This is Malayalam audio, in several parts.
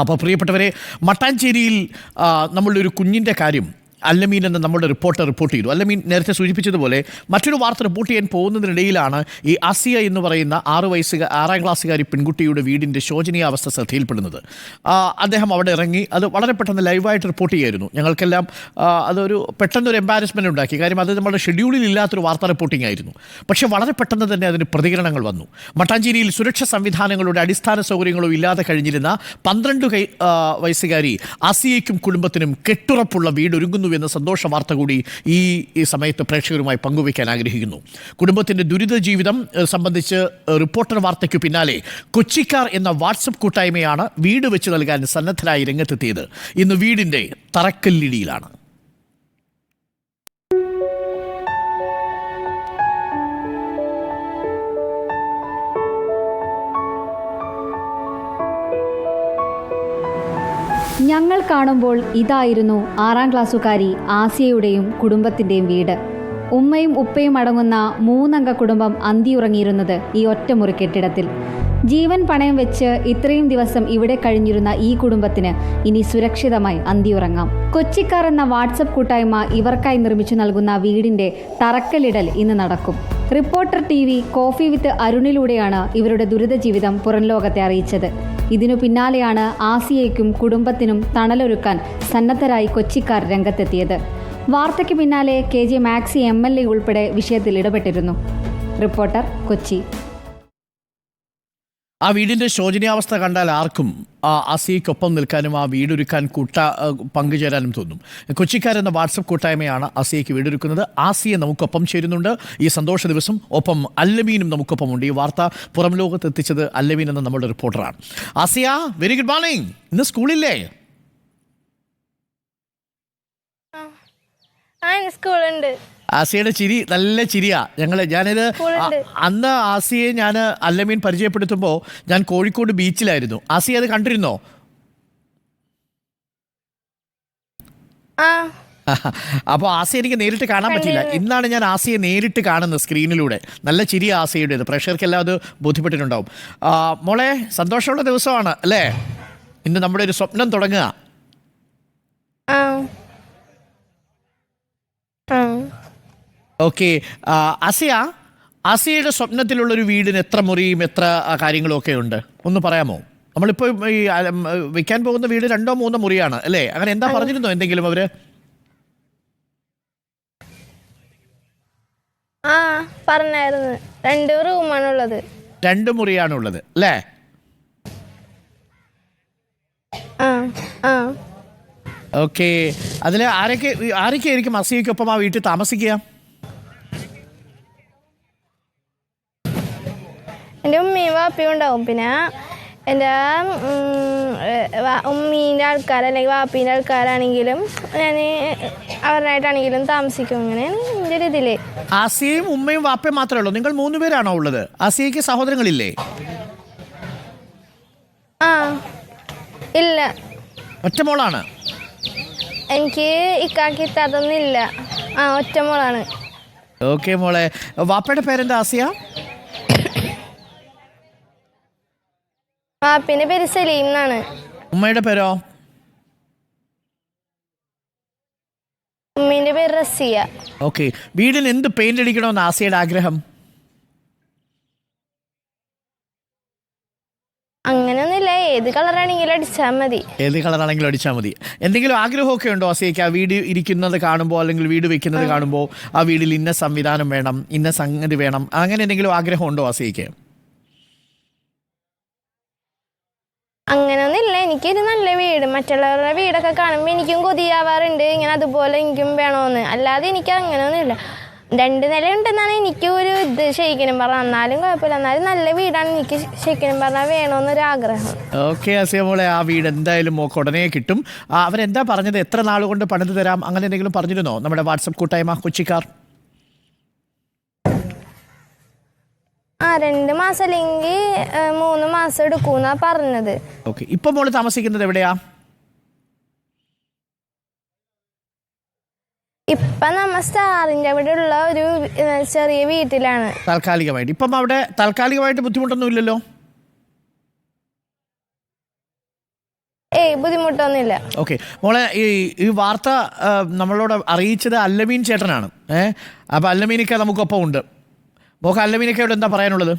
അപ്പോൾ പ്രിയപ്പെട്ടവരെ, മട്ടാഞ്ചേരിയിൽ നമ്മളുടെ ഒരു കുഞ്ഞിൻ്റെ കാര്യം അല്ലമീൻ എന്ന നമ്മുടെ റിപ്പോർട്ട് ചെയ്തു. അല്ലമീൻ നേരത്തെ സൂചിപ്പിച്ചതുപോലെ മറ്റൊരു വാർത്ത റിപ്പോർട്ട് ചെയ്യാൻ പോകുന്നതിനിടയിലാണ് ഈ ആസിയ എന്ന് പറയുന്ന 6 ക്ലാസ്സുകാരി പെൺകുട്ടിയുടെ വീടിൻ്റെ ശോചനീയാവസ്ഥ ശ്രദ്ധയിൽപ്പെടുന്നത്. അദ്ദേഹം അവിടെ ഇറങ്ങി അത് വളരെ പെട്ടെന്ന് ലൈവായിട്ട് റിപ്പോർട്ട് ചെയ്യായിരുന്നു. ഞങ്ങൾക്കെല്ലാം അതൊരു പെട്ടെന്നൊരു എംബാരസ്മെൻ്റ് ഉണ്ടാക്കി. കാര്യം അത് നമ്മുടെ ഷെഡ്യൂളിൽ ഇല്ലാത്തൊരു വാർത്താ റിപ്പോർട്ടിംഗ് ആയിരുന്നു. പക്ഷേ വളരെ പെട്ടെന്ന് തന്നെ അതിന് പ്രതികരണങ്ങൾ വന്നു. മട്ടാഞ്ചേരിയിൽ സുരക്ഷാ സംവിധാനങ്ങളുടെ അടിസ്ഥാന സൗകര്യങ്ങളോ ഇല്ലാതെ കഴിഞ്ഞിരുന്ന 12 വയസ്സുകാരി ആസിയയ്ക്കും കുടുംബത്തിനും കെട്ടുറപ്പുള്ള വീട് ഒരുങ്ങുന്നു എന്ന സന്തോഷ വാർത്ത കൂടി ഈ സമയത്ത് പ്രേക്ഷകരുമായി പങ്കുവയ്ക്കാൻ ആഗ്രഹിക്കുന്നു. കുടുംബത്തിൻ്റെ ദുരിത ജീവിതം സംബന്ധിച്ച് റിപ്പോർട്ടർ വാർത്തയ്ക്ക് പിന്നാലെ കൊച്ചിക്കാർ എന്ന വാട്സപ്പ് കൂട്ടായ്മയാണ് വീട് വെച്ച് നൽകാൻ സന്നദ്ധരായി രംഗത്തെത്തിയത്. ഇന്ന് വീടിൻ്റെ തറക്കല്ലിടിയിലാണ്. ഞങ്ങൾ കാണുമ്പോൾ ഇതായിരുന്നു 6 ക്ലാസ്സുകാരി ആസിയയുടെയും കുടുംബത്തിൻ്റെയും വീട്. ഉമ്മയും ഉപ്പയും അടങ്ങുന്ന 3 അംഗ കുടുംബം അന്തിയുറങ്ങിയിരുന്നത് ഈ ഒറ്റമുറി കെട്ടിടത്തിൽ. ജീവൻ പണയം വെച്ച് ഇത്രയും ദിവസം ഇവിടെ കഴിഞ്ഞിരുന്ന ഈ കുടുംബത്തിന് ഇനി സുരക്ഷിതമായി അന്തിയുറങ്ങാം. കൊച്ചിക്കാർ എന്ന വാട്സപ്പ് കൂട്ടായ്മ ഇവർക്കായി നിർമ്മിച്ചു നൽകുന്ന വീടിൻ്റെ തറക്കല്ലിടൽ ഇന്ന് നടക്കും. റിപ്പോർട്ടർ TV കോഫി വിത്ത് അരുണിലൂടെയാണ് ഇവരുടെ ദുരിത ജീവിതം പുറംലോകത്തെ അറിയിച്ചത്. ഇതിനു പിന്നാലെയാണ് ആസിയയ്ക്കും കുടുംബത്തിനും തണലൊരുക്കാൻ സന്നദ്ധരായി കൊച്ചിക്കാർ രംഗത്തെത്തിയത്. വാർത്തയ്ക്ക് പിന്നാലെ KJ മാക്സി MLA ഉൾപ്പെടെ വിഷയത്തിൽ ഇടപെട്ടിരുന്നു. റിപ്പോർട്ടർ, കൊച്ചി. ആ വീടിൻ്റെ ശോചനീയാവസ്ഥ കണ്ടാൽ ആർക്കും ആസിയയ്ക്കൊപ്പം നിൽക്കാനും ആ വീടൊരുക്കാൻ പങ്കുചേരാനും തോന്നും. കൊച്ചിക്കാരെന്ന വാട്സപ്പ് കൂട്ടായ്മയാണ് ആസിയയ്ക്ക് വീടൊരുക്കുന്നത്. ആസിയ നമുക്കൊപ്പം ചേരുന്നുണ്ട് ഈ സന്തോഷ ദിവസം. ഒപ്പം അല്ലമീനും നമുക്കൊപ്പമുണ്ട്. ഈ വാർത്ത പുറം ലോകത്ത് എത്തിച്ചത് അല്ലമീൻ എന്ന നമ്മുടെ റിപ്പോർട്ടറാണ്. Asiya, very good morning. ഇന്ന് സ്കൂളില്ലേ? സ്കൂളുണ്ട്. ആസിയയുടെ ചിരി നല്ല ചിരിയാ. ഞാനിത് അന്ന് ആസിയെ ഞാൻ അല്ലമീൻ പരിചയപ്പെടുത്തുമ്പോൾ ഞാൻ കോഴിക്കോട് ബീച്ചിലായിരുന്നു. ആസിയ അത് കണ്ടിരുന്നോ? അപ്പോൾ ആസിയ എനിക്ക് നേരിട്ട് കാണാൻ പറ്റില്ല. ഇന്നാണ് ഞാൻ ആസിയെ നേരിട്ട് കാണുന്നത് സ്ക്രീനിലൂടെ. നല്ല ചിരി ആസിയയുടേത്. പ്രേക്ഷകർക്കെല്ലാം അത് ബോധ്യപ്പെട്ടിട്ടുണ്ടാവും. മോളെ, സന്തോഷമുള്ള ദിവസമാണ് അല്ലേ? ഇന്ന് നമ്മുടെ ഒരു സ്വപ്നം തുടങ്ങുക. ഓക്കെ, ആസിയയുടെ സ്വപ്നത്തിലുള്ളൊരു വീടിന് എത്ര മുറിയും എത്ര കാര്യങ്ങളും ഒക്കെ ഉണ്ട്? ഒന്ന് പറയാമോ? നമ്മളിപ്പോൾ ഈ വെക്കാൻ പോകുന്ന വീട് 2 or 3 മുറിയാണ് അല്ലേ? അങ്ങനെ എന്താ പറഞ്ഞിരുന്നോ എന്തെങ്കിലും അവര്? പറഞ്ഞായിരുന്നു 2 റൂമാണുള്ളത്. 2 മുറിയാണുള്ളത് അല്ലേ? ഓക്കെ, അതിൽ ആരൊക്കെയായിരിക്കും ആസിയയ്ക്കൊപ്പം ആ വീട്ടിൽ താമസിക്കുക? എൻ്റെ ഉമ്മയും വാപ്പയും ഉണ്ടാവും. പിന്നെ എൻ്റെ ഉമ്മീൻ്റെ ആൾക്കാർ അല്ലെങ്കിൽ വാപ്പീൻ്റെ ആൾക്കാരാണെങ്കിലും ഞാൻ അവരുമായിട്ടാണെങ്കിലും താമസിക്കും. അങ്ങനെയാണ് എൻ്റെ ഒരു ഇതിൽ. ആസിയയും ഉമ്മയും വാപ്പയും മാത്രമേ ഉള്ളൂ? നിങ്ങൾ 3 പേരാണോ ഉള്ളത്? ആസിയയ്ക്ക് സഹോദരങ്ങളില്ലേ? ഇല്ല, ഒറ്റമോളാണ്. എനിക്ക് ഇക്കാക്കിത്താതൊന്നുമില്ല. ഒറ്റമോളാണ്. ഓക്കെ മോളെ, വാപ്പയുടെ പേരെന്താ ആസിയ? വാപ്പിന്റെ പേര് സലീം എന്നാണ്. ഉമ്മയുടെ പേരോ? ഉമ്മീന്റെ പേര് റസിയ. ഓക്കെ, വീടിന് എന്ത് പെയിന്റ് അടിക്കണമെന്ന് ആസിയയുടെ ആഗ്രഹം? അങ്ങനെയൊന്നുമില്ല, ഏത് കളറാണെങ്കിലും അടിച്ചാൽ മതി. ഏത് കളറാണെങ്കിലും അടിച്ചാൽ മതി. എന്തെങ്കിലും ആഗ്രഹമൊക്കെ ഉണ്ടോ ആസിയയ്ക്ക്? ആ വീട് ഇരിക്കുന്നത് കാണുമ്പോൾ അല്ലെങ്കിൽ വീട് വെക്കുന്നത് കാണുമ്പോൾ ആ വീടിൽ ഇന്ന സംവിധാനം വേണം, ഇന്ന സംഗതി വേണം, അങ്ങനെ എന്തെങ്കിലും ആഗ്രഹം ഉണ്ടോ ആസിയയ്ക്ക്? അങ്ങനെയൊന്നുമില്ല, എനിക്കൊരു നല്ല വീട്, മറ്റുള്ളവരുടെ വീടൊക്കെ കാണുമ്പോൾ എനിക്കും കൊതിയാവാറുണ്ട് ഇങ്ങനെ അതുപോലെ എനിക്കും വേണമെന്ന്. അല്ലാതെ എനിക്ക് അങ്ങനെയൊന്നുമില്ല. 2 നില ഉണ്ടെന്നാണ് എനിക്ക് ഒരു ഇത് ശരിക്കും പറഞ്ഞാൽ. എന്നാലും കുഴപ്പമില്ല, എന്നാലും നല്ല വീടാണ് എനിക്ക് ശരിക്കും പറഞ്ഞാൽ വേണമെന്നൊരാഗ്രഹം. ഓക്കെ ആസിയ മോളെ, ആ വീട് എന്തായാലും മോക്ക് ഉടനെ കിട്ടും. അവരെന്താ പറഞ്ഞത്? എത്ര നാൾ കൊണ്ട് പണിത് തരാം അങ്ങനെ എന്തെങ്കിലും പറഞ്ഞിരുന്നോ നമ്മുടെ വാട്സപ്പ് കൂട്ടായ്മ കൊച്ചിക്കാർ? 2 മാസം അല്ലെങ്കിൽ 3 മാസം എടുക്കൂന്നാ പറഞ്ഞത്. ഓക്കെ, ഇപ്പൊ മോള് താമസിക്കുന്നത് എവിടെയാ? ഇപ്പൊ നമ്മ സ്റ്റാറിന്റെ അവിടെ ഉള്ള ഒരു ചെറിയ വീട്ടിലാണ് താൽക്കാലികമായിട്ട്. ഇപ്പം അവിടെ താൽക്കാലികമായിട്ട് ബുദ്ധിമുട്ടൊന്നും ഇല്ലല്ലോ? ബുദ്ധിമുട്ടൊന്നുമില്ല. ഓക്കെ മോളെ, ഈ വാർത്ത നമ്മളോട് അറിയിച്ചത് അല്ലമീൻ ചേട്ടനാണ്. അപ്പൊ അല്ലമീനൊക്കെ നമുക്കൊപ്പം ഉണ്ട്. മോക്ക് അല്ലമീനൊക്കെയോട് എന്താ പറയാനുള്ളത്?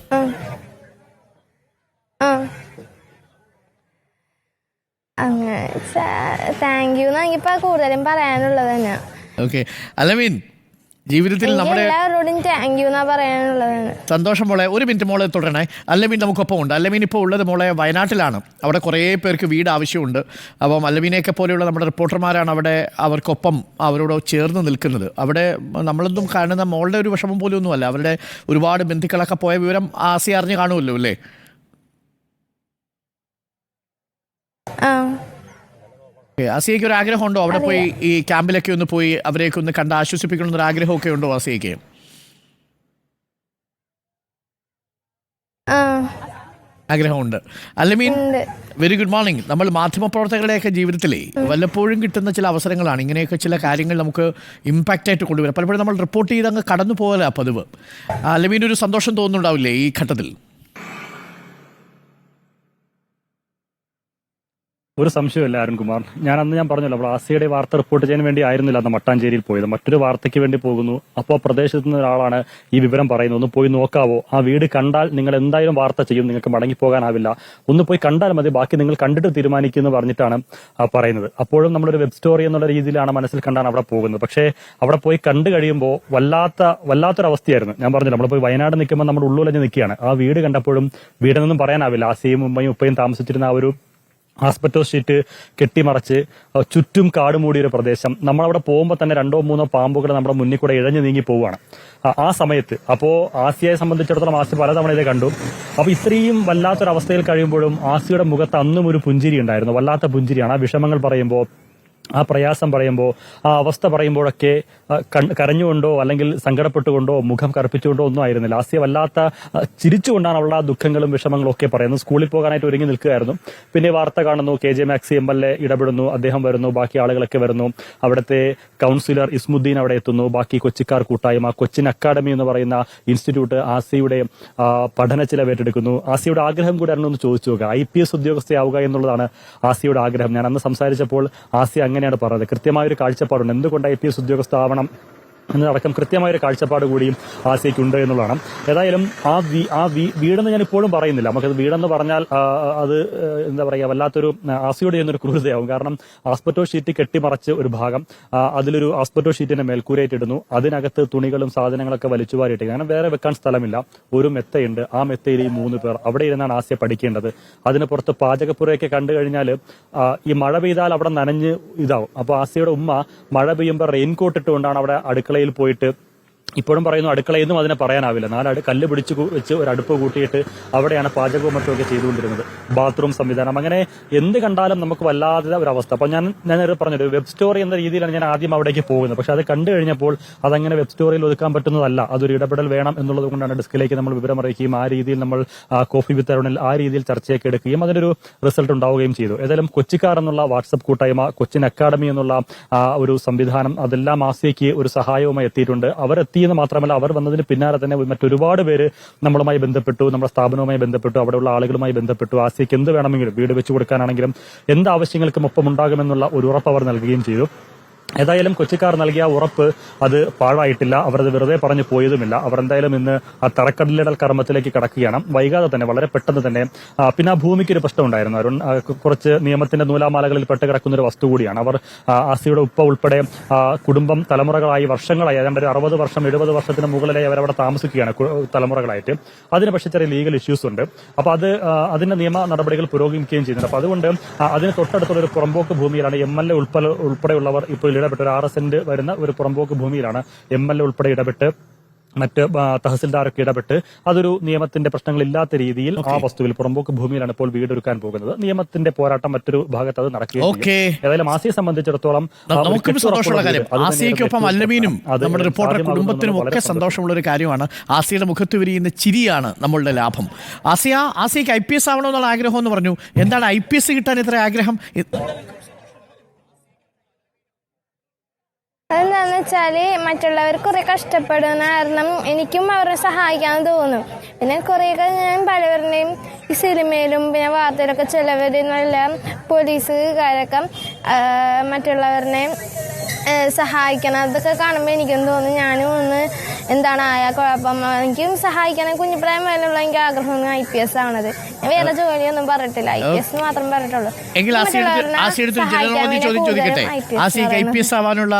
അങ്ങനെ താങ്ക് യു എന്നാ കൂടുതലും പറയാനുള്ളത് തന്നെ. ഓക്കെ അല്ലമീൻ, ജീവിതത്തിൽ നമ്മുടെ എല്ലാവരോടും താങ്ക് യു എന്നാ പറയാനുള്ളതാണ്. സന്തോഷം മോളെ. ഒരു മിനിറ്റ് മോളെ തുടരണേ. അല്ലമീൻ നമുക്കൊപ്പം ഉണ്ട്. അല്ലമീൻ ഇപ്പോൾ ഉള്ളത് മോളെ വയനാട്ടിലാണ്. അവിടെ കുറേ പേർക്ക് വീട് ആവശ്യമുണ്ട്. അപ്പം അല്ലമീനെയൊക്കെ പോലെയുള്ള നമ്മുടെ റിപ്പോർട്ടർമാരാണ് അവിടെ അവർക്കൊപ്പം അവരോട് ചേർന്ന് നിൽക്കുന്നത്. അവിടെ നമ്മളൊന്നും കാണുന്ന മോളുടെ ഒരു വിഷമം പോലും ഒന്നുമല്ല. അവരുടെ ഒരുപാട് ബന്ധുക്കളൊക്കെ പോയ വിവരം ആസിയ അറിഞ്ഞ് കാണുമല്ലോ അല്ലേ? ആസിയയ്ക്ക് ഒരു ആഗ്രഹമുണ്ടോ അവിടെ പോയി ഈ ക്യാമ്പിലൊക്കെ ഒന്ന് പോയി അവരെയൊക്കെ ഒന്ന് കണ്ട് ആശ്വസിപ്പിക്കണമെന്നൊരു ആഗ്രഹമൊക്കെ ഉണ്ടോ ആസിയയ്ക്ക്? ആഗ്രഹമുണ്ട്. Allameen, very good morning. നമ്മൾ മാധ്യമപ്രവർത്തകരുടെയൊക്കെ ജീവിതത്തിലെ വല്ലപ്പോഴും കിട്ടുന്ന ചില അവസരങ്ങളാണ് ഇങ്ങനെയൊക്കെ ചില കാര്യങ്ങൾ നമുക്ക് ഇമ്പാക്റ്റ് ആയിട്ട് കൊണ്ടുവരാം. പലപ്പോഴും നമ്മൾ റിപ്പോർട്ട് ചെയ്ത് അങ്ങ് കടന്നു പോകല പതിവ്. അല്ലമീൻ, ഒരു സന്തോഷം തോന്നുന്നുണ്ടാവില്ലേ ഈ ഘട്ടത്തിൽ? ഒരു സംശയമില്ല അരുൺകുമാർ. ഞാൻ പറഞ്ഞല്ലോ, അപ്പോൾ ആസിയയുടെ വാർത്ത റിപ്പോർട്ട് ചെയ്യാൻ വേണ്ടി ആയിരുന്നില്ല അന്ന് മട്ടാഞ്ചേരിയിൽ പോയത്. മറ്റൊരു വാർത്തയ്ക്ക് വേണ്ടി പോകുന്നു. അപ്പോൾ പ്രദേശത്ത് നിന്ന് ഒരാളാണ് ഈ വിവരം പറയുന്നത്. ഒന്ന് പോയി നോക്കാവോ, ആ വീട് കണ്ടാൽ നിങ്ങൾ എന്തായാലും വാർത്ത ചെയ്യും, നിങ്ങൾക്ക് മടങ്ങിപ്പോകാനാവില്ല, ഒന്ന് പോയി കണ്ടാൽ മതി, ബാക്കി നിങ്ങൾ കണ്ടിട്ട് തീരുമാനിക്കുമെന്ന് പറഞ്ഞിട്ടാണ് പറയുന്നത്. അപ്പോഴും നമ്മളൊരു വെബ് സ്റ്റോറി എന്നുള്ള രീതിയിലാണ് മനസ്സിൽ കണ്ടാണ് അവിടെ പോകുന്നത്. പക്ഷേ അവിടെ പോയി കണ്ടു കഴിയുമ്പോൾ വല്ലാത്തൊരവസ്ഥയായിരുന്നു. ഞാൻ പറഞ്ഞില്ല, നമ്മൾ പോയി വയനാട് നിൽക്കുമ്പോൾ നമ്മൾ ഉള്ളുലഞ്ഞ് നിൽക്കുകയാണ്. ആ വീട് കണ്ടപ്പോഴും വീടെന്നൊന്നും പറയാനാവില്ല. ആസിയയും ഉമ്മയും ഉപ്പയും താമസിച്ചിരുന്ന ആ ഒരു ആസ്പെറ്റോസ് ഷീറ്റ് കെട്ടിമറച്ച് ചുറ്റും കാട് മൂടിയൊരു പ്രദേശം. നമ്മളവിടെ പോകുമ്പോൾ തന്നെ 2-3 പാമ്പുകൾ നമ്മുടെ മുന്നിൽ കൂടെ ഇഴഞ്ഞു നീങ്ങി പോവുകയാണ് ആ സമയത്ത്. അപ്പോൾ ആസിയയെ സംബന്ധിച്ചിടത്തോളം ആസിയ പലതവണ ഇതേ കണ്ടു. അപ്പോൾ ഇത്രയും വല്ലാത്തൊരവസ്ഥയിൽ കഴിയുമ്പോഴും ആസിയയുടെ മുഖത്ത് അന്നും ഒരു പുഞ്ചിരി ഉണ്ടായിരുന്നു. വല്ലാത്ത പുഞ്ചിരിയാണ്. ആ വിഷമങ്ങൾ പറയുമ്പോൾ, ആ പ്രയാസം പറയുമ്പോൾ, ആ അവസ്ഥ പറയുമ്പോഴൊക്കെ കരഞ്ഞുകൊണ്ടോ അല്ലെങ്കിൽ സങ്കടപ്പെട്ടുകൊണ്ടോ മുഖം കറുപ്പിച്ചുകൊണ്ടോ ഒന്നും ആയിരുന്നില്ല. ആസിയ വല്ലാത്ത ചിരിച്ചുകൊണ്ടാണ് അവളുടെ ആ ദുഃഖങ്ങളും വിഷമങ്ങളും ഒക്കെ പറയുന്നത്. സ്കൂളിൽ പോകാനായിട്ട് ഒരുങ്ങി നിൽക്കുകയായിരുന്നു. പിന്നെ വാർത്ത കാണുന്നു, KJ മാക്സി MLA ഇടപെടുന്നു, അദ്ദേഹം വരുന്നു, ബാക്കി ആളുകളൊക്കെ വരുന്നു. അവിടുത്തെ കൗൺസിലർ ഇസ്മുദ്ദീൻ അവിടെ എത്തുന്നു, ബാക്കി കൊച്ചിക്കാർ കൂട്ടായ്മ, കൊച്ചിൻ അക്കാഡമി എന്ന് പറയുന്ന ഇൻസ്റ്റിറ്റ്യൂട്ട് ആസിയയുടെ പഠന ചിലവ് ഏറ്റെടുക്കുന്നു. ആസിയയുടെ ആഗ്രഹം കൂടെ ഒന്ന് ചോദിച്ചു നോക്കുക. IPS ഉദ്യോഗസ്ഥയാവുക എന്നുള്ളതാണ് ആസിയയുടെ ആഗ്രഹം. ഞാൻ അന്ന് സംസാരിച്ചപ്പോൾ ആസിയ അങ്ങനെയാണ് പറഞ്ഞത്. കൃത്യമായൊരു കാഴ്ചപ്പാടുണ്ട് എന്തുകൊണ്ട് IPS ഉദ്യോഗസ്ഥ ആവണം എന്നതടക്കം കൃത്യമായൊരു കാഴ്ചപ്പാട് കൂടിയും ആസിയയ്ക്കുണ്ട് എന്നുള്ളതാണ്. ഏതായാലും ആ വീടെന്ന് ഞാൻ ഇപ്പോഴും പറയുന്നില്ല. നമുക്കത് വീടെന്ന് പറഞ്ഞാൽ അത് എന്താ പറയുക, വല്ലാത്തൊരു ആസിയോട് ചെയ്യുന്നൊരു ക്രൂരതയാവും. കാരണം ആസ്പെറ്റോ ഷീറ്റ് കെട്ടിമറച്ച് ഒരു ഭാഗം, അതിലൊരു ആസ്പെറ്റോ ഷീറ്റിന്റെ മേൽക്കൂരയിട്ടിടുന്നു, അതിനകത്ത് തുണികളും സാധനങ്ങളൊക്കെ വലിച്ചുവാരിയിട്ട്, കാരണം വേറെ വെക്കാൻ സ്ഥലമില്ല. ഒരു മെത്തയുണ്ട്, ആ മെത്തയിൽ ഈ 3 പേർ. അവിടെ ഇരുന്നാണ് ആസിയ പഠിക്കേണ്ടത്. അതിന് പുറത്ത് പാചകപ്പുരയൊക്കെ കണ്ടു കഴിഞ്ഞാൽ ഈ മഴ പെയ്താൽ അവിടെ നനഞ്ഞ് ഇതാവും. അപ്പോൾ ആസിയയുടെ ഉമ്മ മഴ പെയ്യുമ്പോൾ റെയിൻകോട്ട് ഇട്ടുകൊണ്ടാണ് അവിടെ അടുക്കളയിൽ പോയിട്ട്, ഇപ്പോഴും പറയുന്നു അടുക്കളയെന്നും അതിനെ പറയാനാവില്ല, 4 കല്ല് പിടിച്ചു വെച്ച് ഒരു അടുപ്പ് കൂട്ടിയിട്ട് അവിടെയാണ് പാചകവും മറ്റുമൊക്കെ ചെയ്തുകൊണ്ടിരുന്നത്. ബാത്റൂം സംവിധാനം, അങ്ങനെ എന്ത് കണ്ടാലും നമുക്ക് വല്ലാതെ ഒരു അവസ്ഥ. അപ്പൊ ഞാൻ പറഞ്ഞൊരു വെബ് സ്റ്റോറി എന്ന രീതിയിലാണ് ഞാൻ ആദ്യം അവിടേക്ക് പോകുന്നത്. പക്ഷെ അത് കണ്ടു കഴിഞ്ഞപ്പോൾ അതങ്ങനെ വെബ് സ്റ്റോറിയിൽ ഒതുക്കാൻ പറ്റുന്നതല്ല. അതൊരു ഇടപെടൽ വേണം എന്നുള്ളത് കൊണ്ടാണ് ഡെസ്കിലേക്ക് നമ്മൾ വിവരം അറിയിക്കുകയും ആ രീതിയിൽ നമ്മൾ കോഫി വിത്ത് അരുണിൽ ആ രീതിയിൽ ചർച്ചയൊക്കെ എടുക്കുകയും അതിനൊരു റിസൾട്ട് ഉണ്ടാവുകയും ചെയ്തു. ഏതായാലും കൊച്ചിക്കാർ എന്നുള്ള വാട്സപ്പ് കൂട്ടായ്മ, കൊച്ചിൻ അക്കാഡമി എന്നുള്ള ഒരു സംവിധാനം, അതെല്ലാം ആസിയയ്ക്ക് ഒരു സഹായവുമായി എത്തിയിട്ടുണ്ട്. അവരെത്തിയെന്ന് മാത്രമല്ല, അവർ വന്നതിന് പിന്നാലെ തന്നെ മറ്റൊരുപാട് പേര് നമ്മളുമായി ബന്ധപ്പെട്ടു, നമ്മുടെ സ്ഥാപനവുമായി ബന്ധപ്പെട്ടു, അവിടെയുള്ള ആളുകളുമായി ബന്ധപ്പെട്ടു. ആസിയയ്ക്ക് എന്ത് വേണമെങ്കിലും, വീട് വെച്ചു കൊടുക്കാനാണെങ്കിലും എന്ത് ആവശ്യങ്ങൾക്കും ഒപ്പം ഉണ്ടാകുമെന്നുള്ള ഒരു ഉറപ്പ് അവർ നൽകുകയും ചെയ്തു. ഏതായാലും കൊച്ചിക്കാർ നൽകിയ ഉറപ്പ് അത് പാഴായിട്ടില്ല. അവരത് വെറുതെ പറഞ്ഞു പോയതുമില്ല. അവർ എന്തായാലും ഇന്ന് ആ തറക്കല്ലിടൽ കർമ്മത്തിലേക്ക് കടക്കുകയാണ്. വൈകാതെ തന്നെ, വളരെ പെട്ടെന്ന് തന്നെ. പിന്നെ ആ ഭൂമിക്ക് ഒരു പ്രശ്നം ഉണ്ടായിരുന്നു അരുൺ. കുറച്ച് നിയമത്തിന്റെ നൂലാമാലകളിൽ പെട്ട് കിടക്കുന്ന ഒരു വസ്തു കൂടിയാണ്. അവർ ആസിയുടെ ഉപ്പ ഉൾപ്പെടെ കുടുംബം തലമുറകളായി, വർഷങ്ങളായി, ഏതാണ്ട് ഒരു 60 വർഷം 70 വർഷത്തിന് മുകളിലായി അവരവിടെ താമസിക്കുകയാണ് തലമുറകളായിട്ട്. അതിന് പക്ഷേ ചെറിയ ലീഗൽ ഇഷ്യൂസ് ഉണ്ട്. അപ്പൊ അതിന്റെ നിയമ നടപടികൾ പുരോഗമിക്കുകയും ചെയ്യുന്നുണ്ട്. അപ്പൊ അതുകൊണ്ട് അതിന് തൊട്ടടുത്തുള്ള ഒരു പുറമ്പോക്ക് ഭൂമിയിലാണ് MLA ഉൾപ്പെടെയുള്ളവർ ഇപ്പോൾ ഇടപെട്ട്, ഒരു 6 സെന്റ് വരുന്ന ഒരു പുറമ്പോക്ക് ഭൂമിയിലാണ് MLA ഉൾപ്പെടെ ഇടപെട്ട്, മറ്റ് തഹസിൽദാരൊക്കെ ഇടപെട്ട് അതൊരു നിയമത്തിന്റെ പ്രശ്നങ്ങളില്ലാത്ത രീതിയിൽ ആ വസ്തുവിൽ പുറമ്പോക്ക് ഭൂമിയിലാണ് ഇപ്പോൾ വീടൊരുക്കാൻ പോകുന്നത്. നിയമത്തിന്റെ പോരാട്ടം മറ്റൊരു ഭാഗത്ത് അത് നടക്കുകയും ഏതായാലും ആസിയെ സംബന്ധിച്ചിടത്തോളം ആസിയയ്ക്കൊപ്പം അല്ലമീനും നമ്മുടെ റിപ്പോർട്ടർ കുടുംബത്തിനും ഒക്കെ സന്തോഷമുള്ള ഒരു കാര്യമാണ്. ആസിയയുടെ മുഖത്ത് വിരിയുന്ന ചിരിയാണ് നമ്മളുടെ ലാഭം. ആസിയയ്ക്ക് IPS ആവണമെന്നുള്ള ആഗ്രഹം എന്ന് പറഞ്ഞു. എന്താണ് IPS കിട്ടാൻ ഇത്ര ആഗ്രഹം? അതെന്താണെന്ന് വെച്ചാൽ മറ്റുള്ളവർ കുറേ കഷ്ടപ്പെടുന്ന കാരണം എനിക്കും അവരെ സഹായിക്കാൻ തോന്നും. പിന്നെ കുറേയൊക്കെ ഞാൻ പലവരുടെയും ഈ സിനിമയിലും പിന്നെ വാർത്തയിലൊക്കെ ചിലവരെന്നെല്ലാം പോലീസുകാരൊക്കെ മറ്റുള്ളവരെ സഹായിക്കണം. അതൊക്കെ കാണുമ്പോൾ എനിക്കും തോന്നും ഞാനും ഒന്ന് എന്താണ് ആയാൽ കുഴപ്പം. എനിക്കും സഹായിക്കണം. കുഞ്ഞിപ്രായം മേലുള്ള എനിക്ക് ആഗ്രഹം IPS ആവണത്. ഞാൻ വേറെ ജോലിയൊന്നും പറഞ്ഞിട്ടില്ല, IPS മാത്രം പറഞ്ഞിട്ടുള്ളൂ. IPS ആവാനുള്ള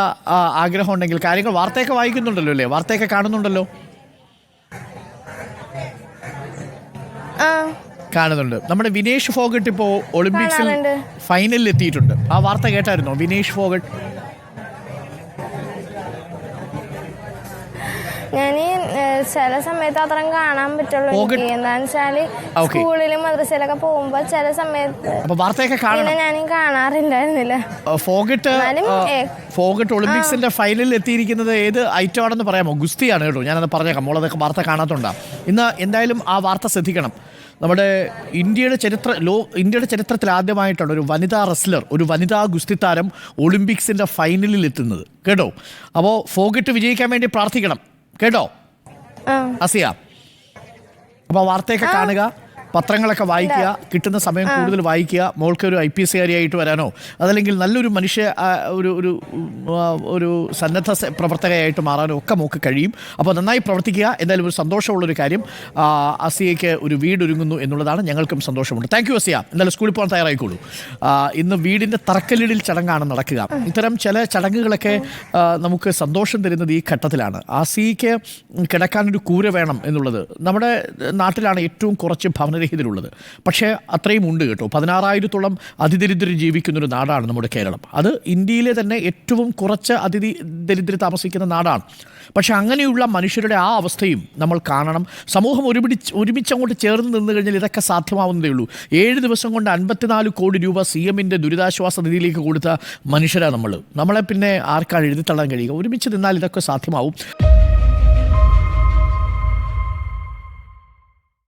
ആഗ്രഹം ഉണ്ടെങ്കിൽ കാര്യങ്ങൾ വാർത്തയൊക്കെ വായിക്കുന്നുണ്ടല്ലോ അല്ലേ, വാർത്തയൊക്കെ കാണുന്നുണ്ടല്ലോ? കാണുന്നുണ്ട്. നമ്മുടെ വിനേഷ് ഫോഗട്ട് ഇപ്പോൾ ഒളിമ്പിക്സിൽ ഫൈനലിൽ എത്തിയിട്ടുണ്ട്. ആ വാർത്ത കേട്ടായിരുന്നോ? വിനേഷ് ഫോഗട്ട് ഞാൻ ചില സമയത്ത് അത്രയും കാണാൻ പറ്റുള്ളൂ. എന്താന്ന് വെച്ചാല് സ്കൂളിലും മദ്രസയിലൊക്കെ പോകുമ്പോ ചില സമയത്ത് ഞാനും കാണാറുണ്ടായിരുന്നില്ല. ഫോഗട്ട് ഒളിമ്പിക്സിന്റെ ഫൈനലിൽ എത്തിയിരിക്കുന്നത് ഏത് ഐറ്റം ആണെന്ന് പറയാമോ? ഗുസ്തിയാണ് കേട്ടോ, ഞാനത് പറഞ്ഞേക്കാം. മോളതൊക്കെ വാർത്ത കാണാത്തുണ്ടാകും. ഇന്ന് എന്തായാലും ആ വാർത്ത ശ്രദ്ധിക്കണം. നമ്മുടെ ഇന്ത്യയുടെ ചരിത്രത്തിൽ ആദ്യമായിട്ടാണ് ഒരു വനിതാ റെസ്ലർ, ഒരു വനിതാ ഗുസ്തി താരം ഒളിമ്പിക്സിന്റെ ഫൈനലിൽ എത്തുന്നത് കേട്ടോ. അപ്പോൾ ഫോഗട്ട് വിജയിക്കാൻ വേണ്ടി പ്രാർത്ഥിക്കണം കേട്ടോ അസിയ. അപ്പോൾ വാർത്തയൊക്കെ കാണുക, പത്രങ്ങളൊക്കെ വായിക്കുക, കിട്ടുന്ന സമയം കൂടുതൽ വായിക്കുക. മോൾക്ക് ഒരു IPS കാരിയായിട്ട് വരാനോ അതല്ലെങ്കിൽ നല്ലൊരു ഒരു സന്നദ്ധ പ്രവർത്തകയായിട്ട് മാറാനോ ഒക്കെ മോൾക്ക് കഴിയും. അപ്പോൾ നന്നായി പ്രവർത്തിക്കുക. എന്തായാലും ഒരു സന്തോഷമുള്ളൊരു കാര്യം, അസിയയ്ക്ക് ഒരു വീടൊരുങ്ങുന്നു എന്നുള്ളതാണ്. ഞങ്ങൾക്കും സന്തോഷമുണ്ട്. Thank you Asiya. എന്തായാലും സ്കൂളിൽ പോകാൻ തയ്യാറായിക്കോളൂ. ഇന്ന് വീടിൻ്റെ തറക്കല്ലിടൽ ചടങ്ങാണ് നടക്കുക. ഇത്തരം ചില ചടങ്ങുകളൊക്കെ നമുക്ക് സന്തോഷം തരുന്നത് ഈ ഘട്ടത്തിലാണ്. അസിയയ്ക്ക് കിടക്കാനൊരു കൂര വേണം എന്നുള്ളത് നമ്മുടെ നാട്ടിലാണ് ഏറ്റവും കുറച്ച് ഭവനരഹിതരുള്ളത്. പക്ഷേ അത്രയും ഉണ്ട് കേട്ടോ. 16,000-ഓളം അതിദരിദ്രർ ജീവിക്കുന്നൊരു നാടാണ് നമ്മുടെ കേരളം. അത് ഇന്ത്യയിലെ തന്നെ ഏറ്റവും കുറച്ച് അതിദരിദ്രർ താമസിക്കുന്ന നാടാണ്. പക്ഷെ അങ്ങനെയുള്ള മനുഷ്യരുടെ ആ അവസ്ഥയും നമ്മൾ കാണണം. സമൂഹം ഒരുമിച്ച് അങ്ങോട്ട് ചേർന്ന് നിന്ന് കഴിഞ്ഞാൽ ഇതൊക്കെ സാധ്യമാവുന്നതേ ഉള്ളൂ. 7 ദിവസം കൊണ്ട് 54 കോടി രൂപ CMന്റെ ദുരിതാശ്വാസ നിധിയിലേക്ക് കൊടുത്ത മനുഷ്യരാണ് നമ്മളെ പിന്നെ ആർക്കാണ് എഴുതിത്തള്ളാൻ കഴിയുക? ഒരുമിച്ച് നിന്നാൽ ഇതൊക്കെ സാധ്യമാവും.